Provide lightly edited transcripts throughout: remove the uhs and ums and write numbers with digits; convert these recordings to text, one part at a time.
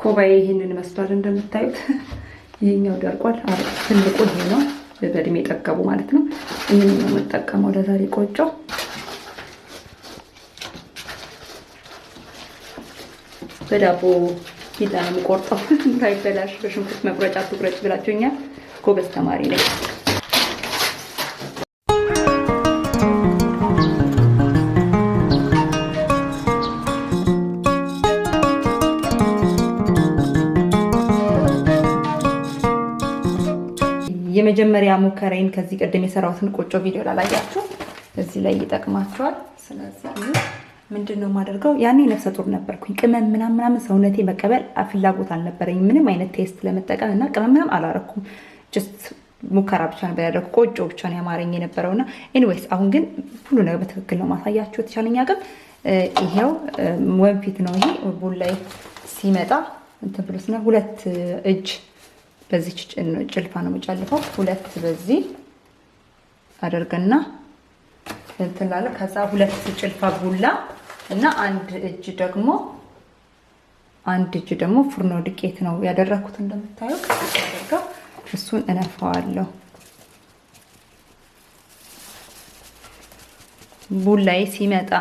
ኮባዬ ይሄንን መስሏል እንደምታዩት። ይሄኛው ደርቋል። ትልቁ ይሄ ነው፣ በእድሜ ጠገቡ ማለት ነው። ይሄንን ነው የምጠቀመው ለዛሬ ቆጮ። በዳቦ ፊት ነው የምቆርጠው እንዳይበላሽ። በሽንኩርት መቁረጫ ትቁረጭ ብላችሁኛል። ጎበዝ ተማሪ ነኝ። የመጀመሪያ ሙከራዬን ከዚህ ቀደም የሰራሁትን ቆጮ ቪዲዮ ላላያችሁ እዚህ ላይ ይጠቅማችኋል። ስለዚህ ምንድነው የማደርገው? ያኔ ነፍሰ ጡር ነበርኩኝ። ቅመም ምናምን ሰውነቴ መቀበል ፍላጎት አልነበረኝም፣ ምንም አይነት ቴስት ለመጠቀም እና ቅመም ምናምን አላረኩም። ጀስት ሙከራ ብቻ ነበር ያደረኩት። ቆጮ ብቻ ነው ያማረኝ የነበረውና ኤኒዌይስ፣ አሁን ግን ሁሉ ነገር በትክክል ነው ማሳያችሁ የተቻለኝ አቅም። ይሄው ወንፊት ነው ይሄ። ቡል ላይ ሲመጣ እንትን ብሎስ ነው 2 እጅ በዚህ ጭልፋ ነው የምጨልፈው። 2 በዚህ አደርገና እንትን ላለ ከዛ 2 ጭልፋ ቡላ እና 1 እጅ ደግሞ ፍርኖ ዱቄት ነው ያደረኩት። እንደምታዩት አደርገው እሱን እነፋዋለሁ። ቡላይ ሲመጣ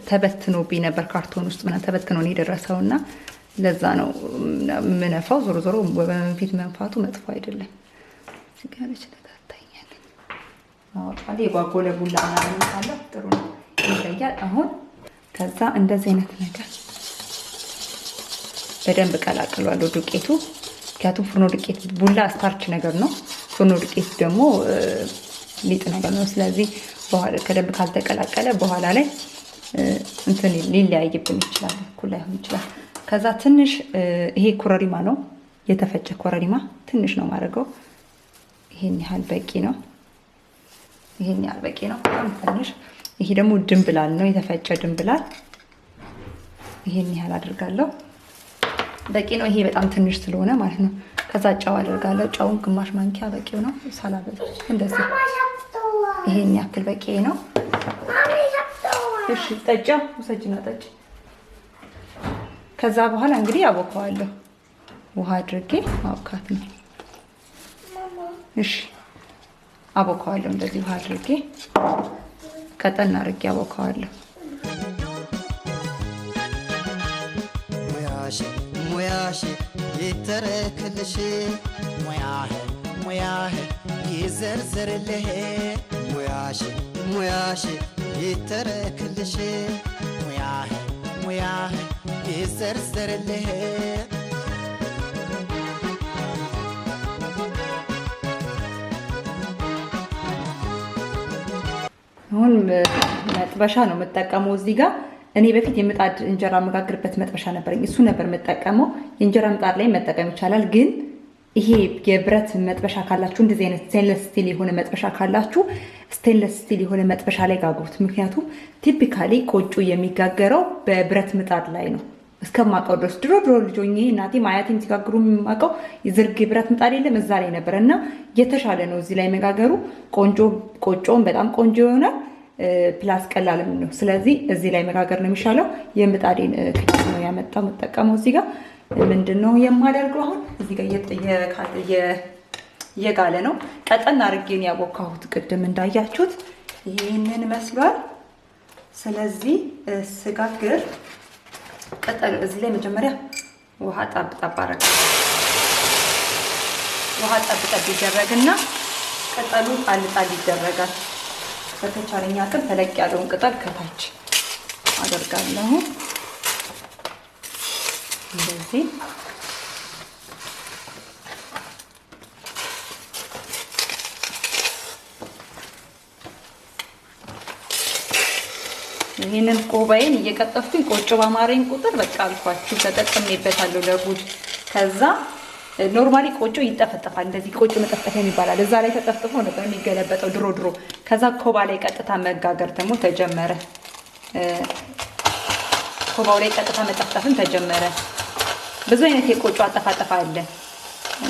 ተበትኖብኝ ነበር ካርቶን ውስጥ ምናምን ተበትኖ ነው የደረሰውና ለዛ ነው ምነፋው። ዞሮ ዞሮ በመንፊት መንፋቱ መጥፎ አይደለም። ሲጋለች ተታታኛል። አዎ የጓጎለ ቡላ ምናምን ካለ ጥሩ ነው ይለያል። አሁን ከዛ እንደዚህ አይነት ነገር በደንብ ቀላቅሏለሁ ዱቄቱ። ምክንያቱም ፍርኖ ዱቄት ቡላ ስታርች ነገር ነው፣ ፍርኖ ዱቄት ደግሞ ሊጥ ነገር ነው። ስለዚህ በኋላ ከደንብ ካልተቀላቀለ በኋላ ላይ እንትን ሊለያይብን ይችላል፣ እኩል ላይሆን ይችላል። ከዛ ትንሽ ይሄ ኮረሪማ ነው፣ የተፈጨ ኮረሪማ ትንሽ ነው ማድረገው። ይሄን ያህል በቂ ነው። ይሄን ያህል በቂ ነው፣ ትንሽ። ይሄ ደግሞ ድንብላል ነው፣ የተፈጨ ድንብላል። ይሄን ያህል አድርጋለሁ፣ በቂ ነው። ይሄ በጣም ትንሽ ስለሆነ ማለት ነው። ከዛ ጨው አድርጋለሁ። ጨውን ግማሽ ማንኪያ በቂው ነው፣ ሳላበዛ እንደዚህ። ይሄን ያክል በቂ ነው። እሺ ጠጫ ውሰጂና ጠጪ። ከዛ በኋላ እንግዲህ አቦካዋለሁ። ውሃ አድርጌ ማብካት ነው። እሺ አቦካዋለሁ። እንደዚህ ውሃ አድርጌ ቀጠን አድርጌ አቦካዋለሁ። ሙያሽ ይተረክልሽ፣ ሙያህ ይዘርዘርልህ። ሙያሽ ይተረክልሽ፣ ሙያህ ይዘርዘርልህ። አሁን መጥበሻ ነው የምጠቀመው እዚህ ጋር። እኔ በፊት የምጣድ እንጀራ መጋግርበት መጥበሻ ነበረኝ፣ እሱ ነበር የምጠቀመው። የእንጀራ ምጣድ ላይ መጠቀም ይቻላል፣ ግን ይሄ የብረት መጥበሻ ካላችሁ፣ እንደዚህ አይነት ስቴንለስ ስቲል የሆነ መጥበሻ ካላችሁ ስቴንለስ ስቲል የሆነ መጥበሻ ላይ ጋግሩት። ምክንያቱም ቲፒካሊ ቆጮ የሚጋገረው በብረት ምጣድ ላይ ነው እስከማውቀው ድረስ። ድሮ ልጅ ሆኜ እናቴ ማያቴም ሲጋግሩ የማውቀው የዝርግ ብረት ምጣድ የለም፣ እዛ ላይ ነበር እና የተሻለ ነው እዚህ ላይ መጋገሩ። ቆጮውን በጣም ቆንጆ ይሆናል፣ ፕላስ ቀላልም ነው። ስለዚህ እዚህ ላይ መጋገር ነው የሚሻለው። የምጣዴን ክዳን ነው ያመጣው የምጠቀመው። እዚህ ጋር ምንድነው የማደርገው አሁን እዚህ ጋር የጋለ ነው። ቀጠን አድርጌን ያቦካሁት ቅድም እንዳያችሁት ይሄንን መስሏል። ስለዚህ ስጋግር ቀጠል እዚህ ላይ መጀመሪያ ውሃ ጣብ አደርጋለሁ። ውሃ ጣብ ይደረግና ቅጠሉ ጣል ይደረጋል። በተቻለኝ አቅም ተለቅ ያለውን ቅጠል ከታች አደርጋለሁ። እንደዚህ ይሄንን ቆባዬን እየቀጠፍኩኝ ቆጮ ባማረኝ ቁጥር በቃ አልኳችሁ ተጠቅሜበታለሁ ለጉድ። ከዛ ኖርማሊ ቆጮ ይጠፈጠፋል። እንደዚህ ቆጮ መጠፍጠፊያ ይባላል። እዛ ላይ ተጠፍጥፎ ነበር የሚገለበጠው ድሮ። ከዛ ኮባ ላይ ቀጥታ መጋገር ደግሞ ተጀመረ። ኮባው ላይ ቀጥታ መጠፍጠፍም ተጀመረ። ብዙ አይነት የቆጮ አጠፋጠፋ አለ።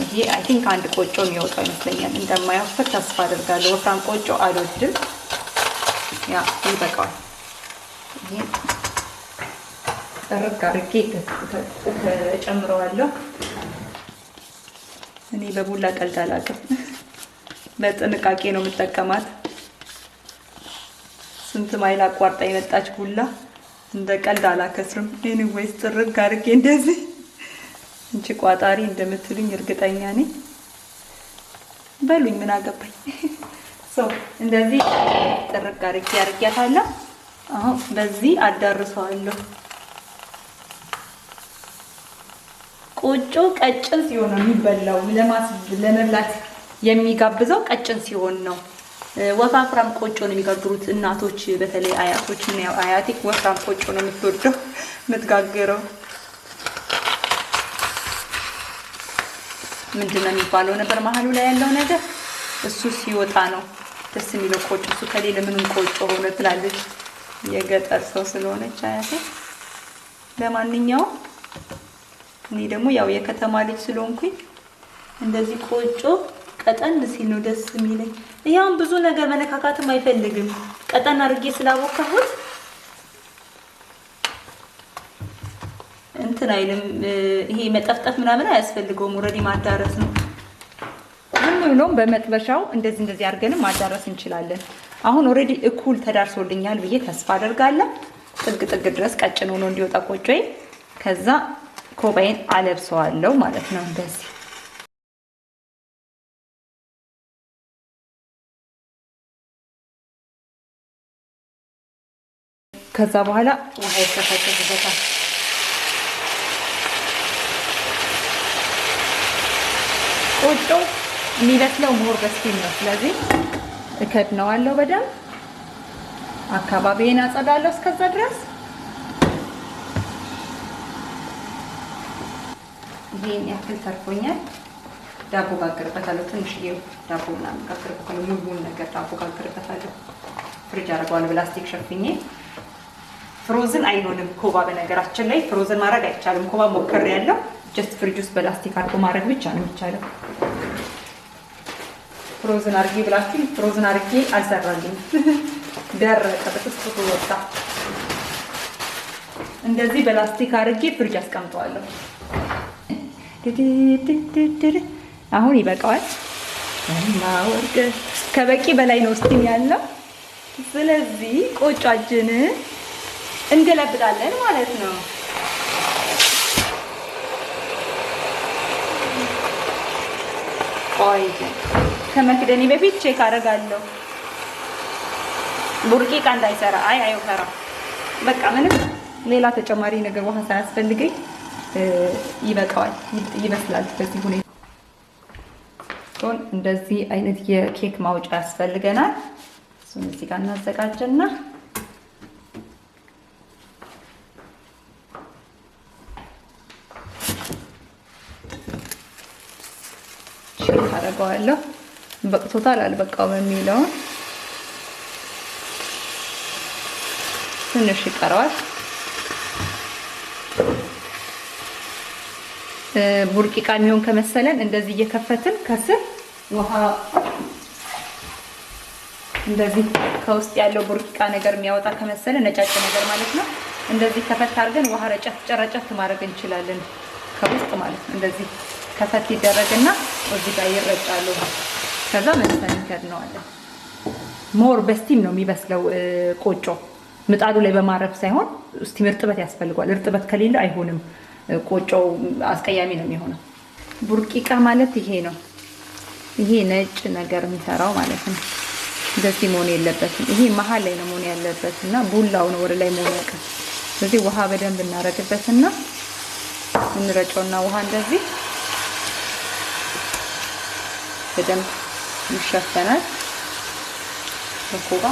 ይሄ አይ ቲንክ አንድ ቆጮ የሚወጣው ይመስለኛል። እንደማያወፍር ተስፋ አደርጋለሁ። ወፍራም ቆጮ አልወድም። ያ ይበቃዋል። ጥርግ አድርጌ እጨምረዋለሁ። እኔ በቡላ ቀልድ አላውቅም። በጥንቃቄ ነው የምጠቀማት። ስንት ማይል አቋርጣ የመጣች ቡላ እንደ ቀልድ አላከስርም። ኤኒዌይስ ጥርግ አድርጌ እንደዚህ እንጂ ቋጣሪ እንደምትሉኝ እርግጠኛ ነኝ። በሉኝ ምን አገባኝ። እንደዚህ ጥርግ አድርጌ አድርጌያታለሁ። አሁን በዚህ አዳርሰዋለሁ። ቆጮ ቀጭን ሲሆን ነው የሚበላው። ለመብላት የሚጋብዘው ቀጭን ሲሆን ነው። ወፋፍራም ቆጮ ነው የሚጋግሩት እናቶች፣ በተለይ አያቶች። ምን ያው አያቴ ወፍራም ቆጮ ነው የምትወደው የምትጋግረው። ምንድነው የሚባለው ነበር መሀሉ ላይ ያለው ነገር? እሱ ሲወጣ ነው ደስ የሚለው ቆጮ። እሱ ከሌለ ምንም ቆጮ ሆነ ትላለች የገጠር ሰው ስለሆነች አያቴ። ለማንኛውም እኔ ደግሞ ያው የከተማ ልጅ ስለሆንኩኝ እንደዚህ ቆጮ ቀጠን ሲል ነው ደስ የሚለኝ። ያው ብዙ ነገር መነካካትም አይፈልግም። ቀጠን አድርጌ ስላቦካሁት እንትን አይልም። ይሄ መጠፍጠፍ ምናምን አያስፈልገውም። ኦልሬዲ ማዳረስ ነው። ዝም ብሎም በመጥበሻው እንደዚህ አድርገንም ማዳረስ እንችላለን። አሁን ኦልሬዲ እኩል ተዳርሶልኛል ብዬ ተስፋ አደርጋለሁ። ጥግ ድረስ ቀጭን ሆኖ እንዲወጣ ቆጮዬ። ከዛ ኮባዬን አለብሰዋለሁ ማለት ነው እንደዚህ። ከዛ በኋላ ውሃ ይፈሰስበታል። ቆጮ የሚበስለው ሞር በስቲም ነው። ስለዚህ እከድነዋለሁ በደንብ። አካባቢዬን አጸዳለሁ እስከዛ ድረስ። ይሄን ያክል ተርፎኛል። ዳቦ ጋግርበታለሁ። ትንሽዬ ዳቦ ምናምን ጋግርበታለሁ። ሙሉውን ነገር ዳቦ ጋግርበታለሁ። ፍሪጅ አደርገዋለሁ በላስቲክ ሸፍኜ። ፍሮዝን አይሆንም ኮባ። በነገራችን ላይ ፍሮዝን ማድረግ አይቻልም። ኮባ ሞክሬያለሁ። ጀስት ፍሪጅ ውስጥ በላስቲክ አድርጎ ማድረግ ብቻ ነው የሚቻለው። ፍሮዝን አድርጌ ብላችሁ ፍሮዝን አድርጌ አልሰራልኝ። ደረቀ፣ በጥስጥቱ ወጣ። እንደዚህ በላስቲክ አድርጌ ፍሪጅ አስቀምጠዋለሁ። አሁን ይበቃዋል። ማወርቅ ከበቂ በላይ ነው ስቲም ያለው። ስለዚህ ቆጫችን እንገለብጣለን ማለት ነው። ቆይ ከመክደኔ በፊት ቼክ አደርጋለሁ ቡርቂቃ እንዳይሰራ። አይወፈራ። በቃ ምንም ሌላ ተጨማሪ ነገር ውሃ ሳያስፈልገኝ ይበቃዋል፣ ይበስላል። በዚህ ሁኔታ እንደዚህ አይነት የኬክ ማውጫ ያስፈልገናል። እሱን እዚህ ጋር እናዘጋጀና ቼክ አደርገዋለሁ በቅቶታል አልበቃውም የሚለውን። ትንሽ ይቀረዋል። ቡርቂቃ የሚሆን ከመሰለን እንደዚህ እየከፈትን ከስር ውሃ እንደዚህ ከውስጥ ያለው ቡርቂቃ ነገር የሚያወጣ ከመሰለን ነጫጭ ነገር ማለት ነው። እንደዚህ ከፈት አድርገን ውሃ ረጨት ማድረግ እንችላለን ከውስጥ ማለት ነው። እንደዚህ ከፈት ይደረግና እዚህ ጋር ይረጫሉ። ከዛ መልሰን እንከድነዋለን። ሞር በስቲም ነው የሚበስለው ቆጮ፣ ምጣዱ ላይ በማረፍ ሳይሆን ስቲም እርጥበት ያስፈልገዋል። እርጥበት ከሌለ አይሆንም። ቆጮው አስቀያሚ ነው የሚሆነው። ቡርቂቃ ማለት ይሄ ነው። ይሄ ነጭ ነገር የሚሰራው ማለት ነው። እንደዚህ መሆን የለበትም። ይሄ መሀል ላይ ነው መሆን ያለበት እና ቡላው ነው ወደ ላይ መሆን ያለበት። ስለዚህ ውሃ በደንብ እናረግበትና እንረጨውና ውሃ እንደዚህ በደንብ ይሸፈናል በኮባ።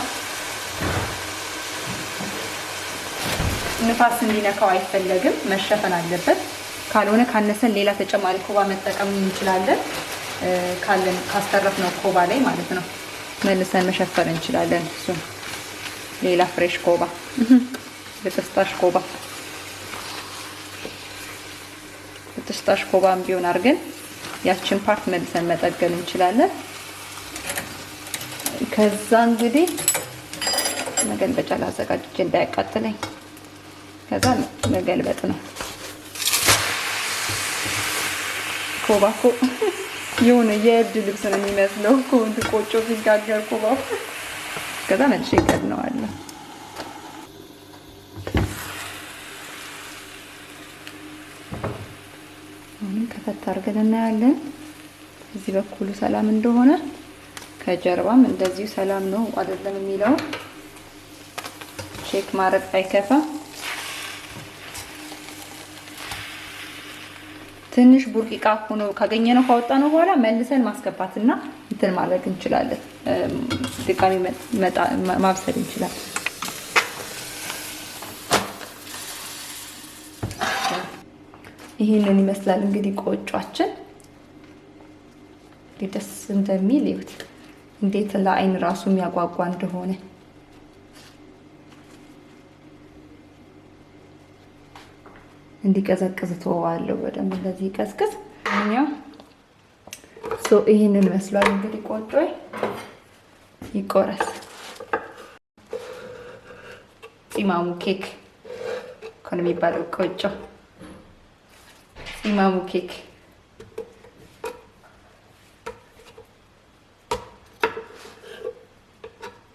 ንፋስ እንዲነካው አይፈለግም፣ መሸፈን አለበት። ካልሆነ ካነሰን ሌላ ተጨማሪ ኮባ መጠቀም እንችላለን። ካለን ካስተረፍነው ኮባ ላይ ማለት ነው መልሰን መሸፈን እንችላለን። እሱን ሌላ ፍሬሽ ኮባ፣ በተስታሽ ኮባ በተስታሽ ኮባም ቢሆን አድርገን ያችን ፓርት መልሰን መጠገን እንችላለን። ከዛ እንግዲህ መገልበጫ ላዘጋጅ እንዳያቃጥለኝ። ከዛ መገልበጥ ነው። ኮባኮ የሆነ የእብድ ልብስ ነው የሚመስለው ቆጮ ሲጋገር ኮባው። ከዛ መልሼ እከድነዋለሁ። አሁን ከፈት አድርገን እናያለን እዚህ በኩሉ ሰላም እንደሆነ፣ ከጀርባም እንደዚሁ ሰላም ነው አይደለም የሚለው ቼክ ማድረግ አይከፋም። ትንሽ ቡርቂቃ ሆኖ ካገኘነው ካወጣነው በኋላ መልሰን ማስገባትና እንትን ማድረግ እንችላለን። ድጋሚ ማብሰል እንችላለን። ይሄንን ይመስላል እንግዲህ ቆጯችን። ደስ እንደሚል ይሁት እንዴት ለአይን ራሱ የሚያጓጓ እንደሆነ እንዲቀዘቅዝ ተዋዋለሁ። በደንብ እንደዚህ ቀዝቅዝ እኛው ይሄንን መስሏል እንግዲህ ቆጮይ ይቆረስ። ፂማሙ ኬክ ኮን የሚባለው ቆጮ ፂማሙ ኬክ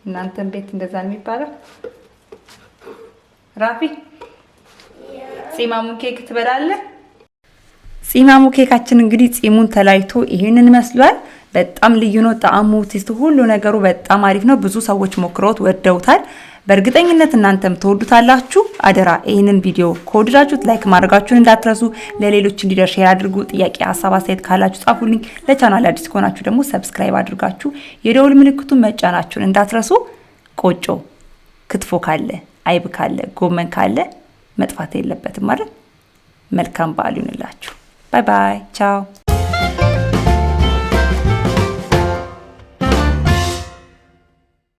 እናንተም ቤት እንደዛ ነው የሚባለው? ራፊ ፂማሙ ኬክ ትበላለህ? ፂማሙ ኬካችን እንግዲህ ፂሙን ተላይቶ ይሄንን መስሏል። በጣም ልዩ ነው። ጣዕሙ፣ ቴስቱ፣ ሁሉ ነገሩ በጣም አሪፍ ነው። ብዙ ሰዎች ሞክረውት ወደውታል። በእርግጠኝነት እናንተም ተወዱታላችሁ። አደራ ይሄንን ቪዲዮ ከወደዳችሁት ላይክ ማድረጋችሁን እንዳትረሱ። ለሌሎች እንዲደርስ ሼር አድርጉ። ጥያቄ፣ ሀሳብ፣ አስተያየት ካላችሁ ጻፉልኝ። ለቻናል አዲስ ከሆናችሁ ደግሞ ሰብስክራይብ አድርጋችሁ የደውል ምልክቱን መጫናችሁን እንዳትረሱ። ቆጮ ክትፎ ካለ፣ አይብ ካለ፣ ጎመን ካለ መጥፋት የለበትም ማለት። መልካም በዓል ይሁንላችሁ። ባይ ባይ ቻው።